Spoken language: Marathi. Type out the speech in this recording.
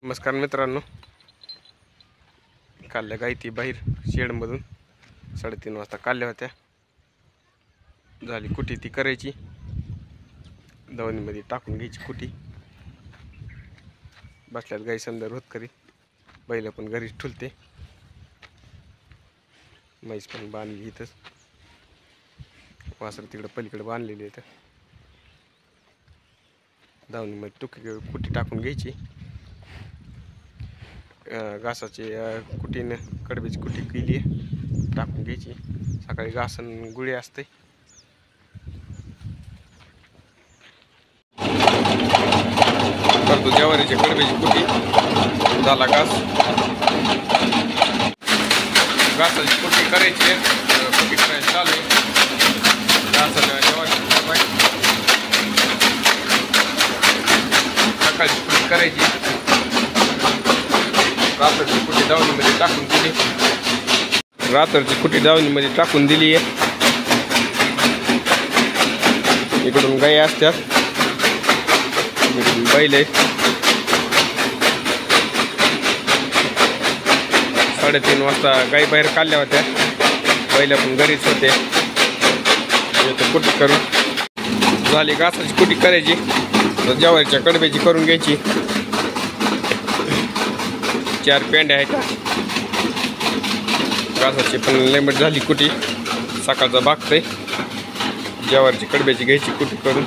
नमस्कार मित्रांनो, काढल्या गाई ती बाहेर शेडमधून 3:30 वाजता काढल्या होत्या. झाली कुटी ती करायची, दवणीमध्ये टाकून घ्यायची कुटी. बसल्यात गाई संदर होत करीत, बैल पण घरीच ठुलते. म्हैस पण बांधली इथंच, वासर तिकडे पलीकडे बांधलेली आहे. दवणीमध्ये टुकी कुटी टाकून घ्यायची. घासाची कुटीने कडब्याची कुटी केली टाकून घ्यायची. सकाळी घासन गुळी असते. करतो ज्वारीची कडब्याची कुटी. झाला घासाची कुटी करायची. कुटी करायला चालू आहे. घासाला ज्वारीची सकाळची कुटी करायची. रात्रची कुटी दावणीमध्ये टाकून दिली. रात्रची कुटी दावणीमध्ये टाकून दिली आहे. इकडून गाई असतात, इकडून बैल आहेत. 3:30 वाजता गाई बाहेर काढल्या होत्या. बैल पण घरीच होते. कुटी करून झाली. घासाची कुटी करायची, ज्वारीच्या कडब्याची करून घ्यायची. 4 पेंड्या आहेत. घासाची पण लेंबट झाली कुटी. सकाळचा बागतय. ज्वारीची कडब्याची घ्यायची कुटी करून.